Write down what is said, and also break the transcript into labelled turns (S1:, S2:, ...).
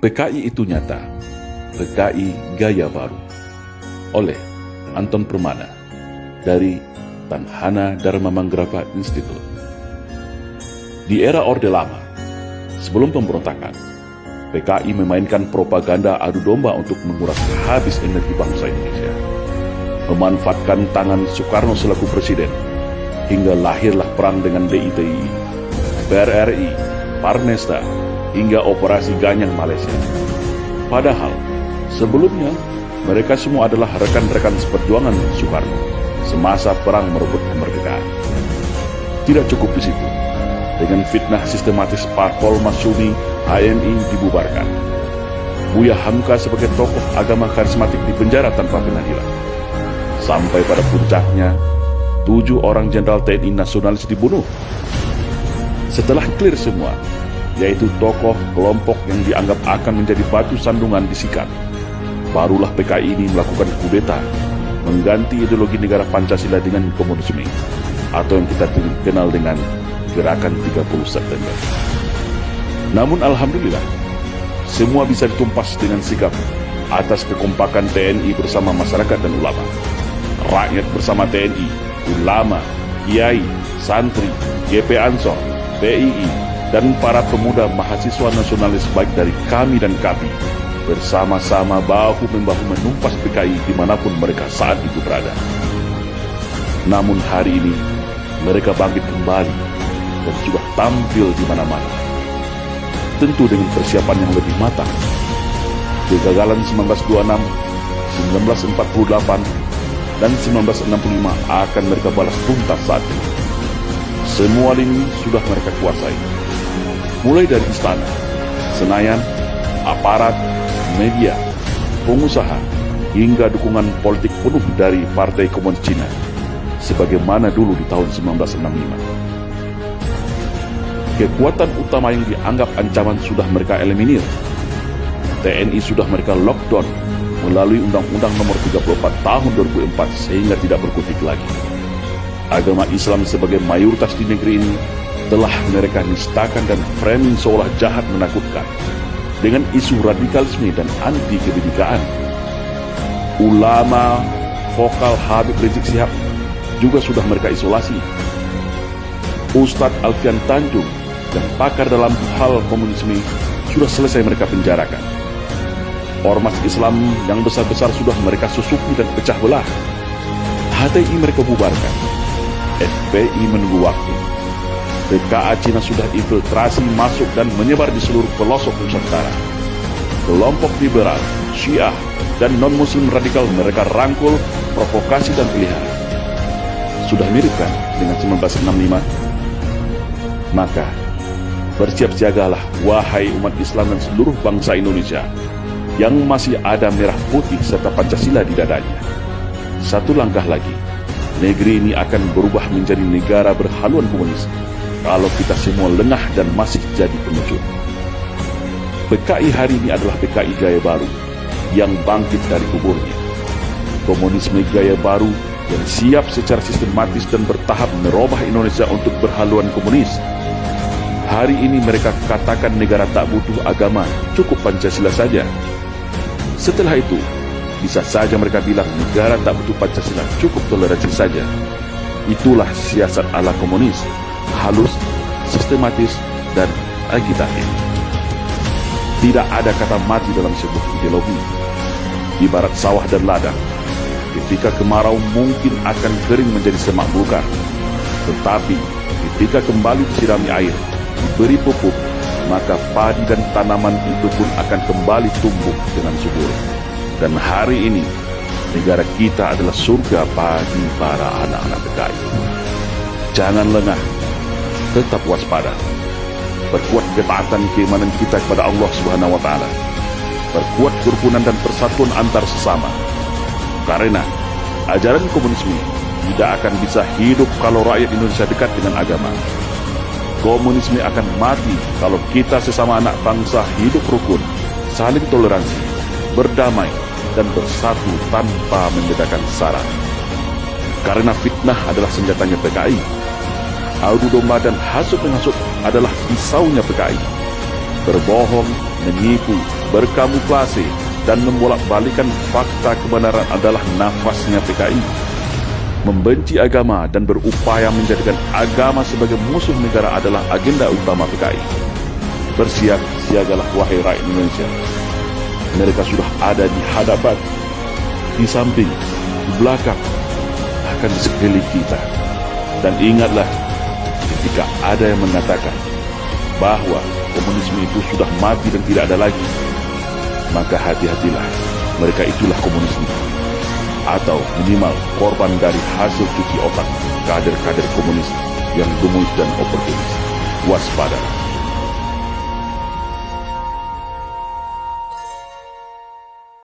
S1: PKI itu nyata, PKI gaya baru. Oleh Anton Permana dari Tanhana Dharma Manggrava Institute. Di era Orde Lama, sebelum pemberontakan, PKI memainkan propaganda adu domba untuk menguras habis energi bangsa Indonesia. Memanfaatkan tangan Soekarno selaku presiden, hingga lahirlah perang dengan DITI, PRRI, Parnesta, hingga Operasi Ganyang Malaysia. Padahal, sebelumnya, mereka semua adalah rekan-rekan seperjuangan Soekarno semasa perang merebut kemerdekaan. Tidak cukup di situ. Dengan fitnah sistematis Parpol Masyumi, HMI dibubarkan. Buya Hamka sebagai tokoh agama karismatik dipenjara tanpa pengadilan. Sampai pada puncaknya, 7 orang jenderal TNI nasionalis dibunuh. Setelah clear semua, yaitu tokoh kelompok yang dianggap akan menjadi batu sandungan disikat, barulah PKI ini melakukan kudeta, mengganti ideologi negara Pancasila dengan komunisme, atau yang kita kenal dengan Gerakan 30 September. Namun alhamdulillah, semua bisa ditumpas dengan sikap atas kekompakan TNI bersama masyarakat dan ulama. Rakyat bersama TNI, ulama, kiai, santri, GP Ansor, PII, dan para pemuda mahasiswa nasionalis baik dari kami dan KAPI bersama-sama bahu-membahu menumpas PKI dimanapun mereka saat itu berada. Namun hari ini mereka bangkit kembali dan sudah tampil di mana-mana. Tentu dengan persiapan yang lebih matang. Kegagalan 1926, 1948, dan 1965 akan mereka balas tuntas saat ini. Semua lini sudah mereka kuasai. Mulai dari istana, Senayan, aparat, media, pengusaha, hingga dukungan politik penuh dari Partai Komunis Cina, sebagaimana dulu di tahun 1965. Kekuatan utama yang dianggap ancaman sudah mereka eliminir. TNI sudah mereka lockdown melalui Undang-Undang Nomor 34 Tahun 2004 sehingga tidak berkutik lagi. Agama Islam sebagai mayoritas di negeri ini telah mereka nistakan dan framing seolah jahat menakutkan dengan isu radikalisme dan anti kebinekaan. Ulama vokal Habib Rizik Syihab juga sudah mereka isolasi. Ustadz Alfian Tanjung dan pakar dalam hal komunisme sudah selesai mereka penjarakan. Ormas Islam yang besar-besar sudah mereka susupi dan pecah belah. HTI mereka bubarkan. FPI menunggu waktu. PKA Cina sudah infiltrasi masuk dan menyebar di seluruh pelosok Nusantara. Kelompok liberal, Syiah, dan non-muslim radikal mereka rangkul, provokasi dan pelihara. Sudah mirip kan dengan 1965? Maka, bersiap siagalah wahai umat Islam dan seluruh bangsa Indonesia yang masih ada merah putih serta Pancasila di dadanya. Satu langkah lagi, negeri ini akan berubah menjadi negara berhaluan komunis kalau kita semua lengah dan masih jadi pengecut. PKI hari ini adalah PKI gaya baru yang bangkit dari kuburnya. Komunisme gaya baru yang siap secara sistematis dan bertahap merubah Indonesia untuk berhaluan komunis. Hari ini mereka katakan negara tak butuh agama, cukup Pancasila saja. Setelah itu, bisa saja mereka bilang negara tak butuh Pancasila, cukup toleransi saja. Itulah siasat ala komunis, halus, sistematis, dan agitatif. Tidak ada kata mati dalam sebuah ideologi. Ibarat sawah dan ladang, ketika kemarau mungkin akan kering menjadi semak belukar. Tetapi ketika kembali disirami air, diberi pupuk, maka padi dan tanaman itu pun akan kembali tumbuh dengan subur. Dan hari ini, negara kita adalah surga bagi para anak-anak PKI. Jangan lengah, tetap waspada. Perkuat ketaatan keimanan kita kepada Allah Subhanahu wa Ta'ala. Perkuat kerukunan dan persatuan antar sesama. Karena ajaran komunisme tidak akan bisa hidup kalau rakyat Indonesia dekat dengan agama. Komunisme akan mati kalau kita sesama anak bangsa hidup rukun, saling toleransi, berdamai, dan bersatu tanpa membedakan sara. Karena fitnah adalah senjatanya PKI. Adu domba dan hasut menghasut adalah pisaunya PKI. Berbohong, menipu, berkamuflase, dan membolak-balikan fakta kebenaran adalah nafasnya PKI. Membenci agama dan berupaya menjadikan agama sebagai musuh negara adalah agenda utama PKI. Bersiap-siagalah wahai rakyat Indonesia. Mereka sudah ada di hadapan, di samping, di belakang, bahkan di sekeliling kita. Dan ingatlah, ketika ada yang mengatakan bahwa komunisme itu sudah mati dan tidak ada lagi, maka hati-hatilah, mereka itulah komunisme, atau minimal korban dari hasil cuci otak kader-kader komunis yang gemuis dan oportunis. Waspada.